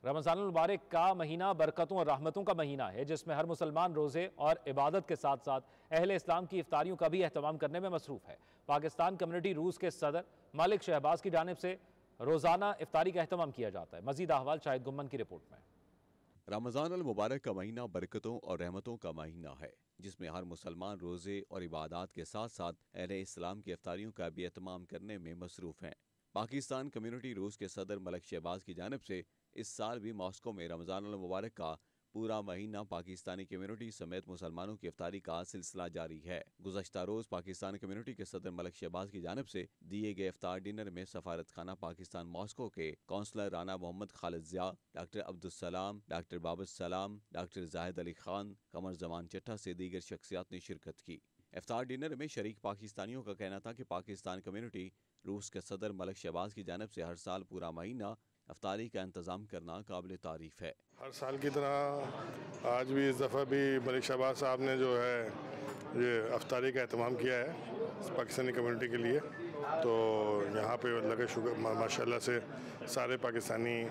رمضان المبارک کا مہینہ برکتوں اور رحمتوں کا مہینہ ہے، جس میں ہر مسلمان روزے اور عبادت کے ساتھ ساتھ اہل اسلام کی افطاریوں کا بھی اہتمام کرنے میں مصروف ہے۔ پاکستان کمیونٹی روس کے صدر ملک شہباز کی جانب سے روزانہ افطاری کا اہتمام کیا جاتا ہے۔ مزید احوال شاہد گمن کی رپورٹ میں۔ رمضان المبارک کا مہینہ برکتوں اور رحمتوں کا مہینہ ہے، جس میں ہر مسلمان روزے اور عبادات کے ساتھ ساتھ اہل اسلام کی افطاریوں کا بھی اہتمام کرنے میں مصروف ہیں۔ پاکستان کمیونٹی روس کے صدر ملک شہباز کی جانب سے اس سال بھی ماسکو میں رمضان المبارک کا پورا مہینہ پاکستانی کمیونٹی سمیت مسلمانوں کی افطاری کا سلسلہ جاری ہے۔ گزشتہ روز پاکستان کمیونٹی کے صدر ملک شہباز کی جانب سے دیے گئے افطار ڈنر میں سفارت خانہ پاکستان ماسکو کے کونسلر رانا محمد خالد ضیاء، ڈاکٹر عبدالسلام، ڈاکٹر باب السلام، ڈاکٹر زاہد علی خان، قمر زمان چٹھا سے دیگر شخصیات نے شرکت کی۔ افطار ڈنر میں شریک پاکستانیوں کا کہنا تھا کہ پاکستان کمیونٹی روس کے صدر ملک شہباز کی جانب سے ہر سال پورا مہینہ افطاری کا انتظام کرنا قابل تعریف ہے۔ ہر سال کی طرح آج بھی اس دفعہ بھی ملک شہباز صاحب نے جو ہے یہ افطاری کا اہتمام کیا ہے پاکستانی کمیونٹی کے لیے، تو یہاں پہ لگے شکر ماشاءاللہ سے سارے پاکستانی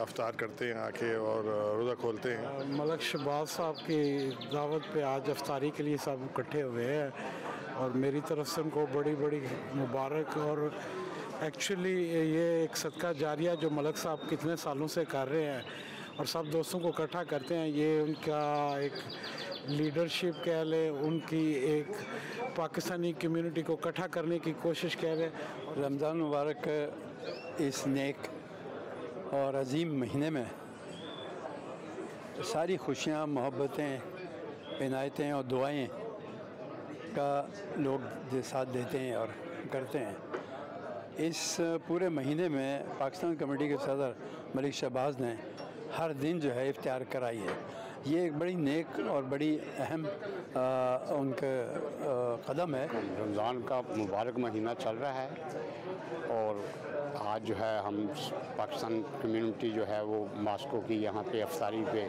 افطار کرتے ہیں آ کے اور روزہ کھولتے ہیں۔ ملک شہباز صاحب کی دعوت پہ آج افطاری کے لیے سب اکٹھے ہوئے ہیں اور میری طرف سے ان کو بڑی بڑی مبارک، اور ایکچولی یہ ایک صدقہ جاریہ جو ملک صاحب کتنے سالوں سے کر رہے ہیں اور سب دوستوں کو اکٹھا کرتے ہیں، یہ ان کا ایک لیڈرشپ کہہ لیں، ان کی ایک پاکستانی کمیونٹی کو اکٹھا کرنے کی کوشش کہہ رہے ہیں۔ رمضان مبارک اس نیک اور عظیم مہینے میں ساری خوشیاں، محبتیں، عنایتیں اور دعائیں کا لوگ ساتھ دیتے ہیں اور کرتے ہیں۔ اس پورے مہینے میں پاکستان کمیونٹی کے صدر ملک شہباز نے ہر دن جو ہے افطار کرائی ہے۔ یہ ایک بڑی نیک اور بڑی اہم ان کا قدم ہے۔ رمضان کا مبارک مہینہ چل رہا ہے اور آج جو ہے ہم پاکستان کمیونٹی جو ہے وہ ماسکو کی یہاں پہ افطاری پہ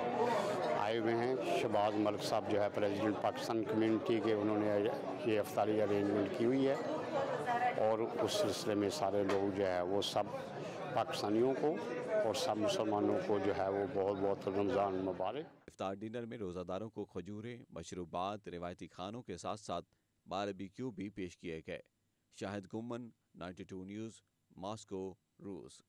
آئے ہوئے ہیں۔ شہباز ملک صاحب جو ہے پریزیڈنٹ پاکستان کمیونٹی کے، انہوں نے یہ افطاری ارینجمنٹ کی ہوئی ہے اور اس سلسلے میں سارے لوگ جو ہے وہ سب پاکستانیوں کو اور سب مسلمانوں کو جو ہے وہ بہت بہت رمضان مبارک۔ افطار ڈنر میں روزہ داروں کو کھجوریں، مشروبات، روایتی کھانوں کے ساتھ ساتھ باربیکیو بھی پیش کیے گئے۔ شاہد گمن، 92 نیوز، ماسکو، روس۔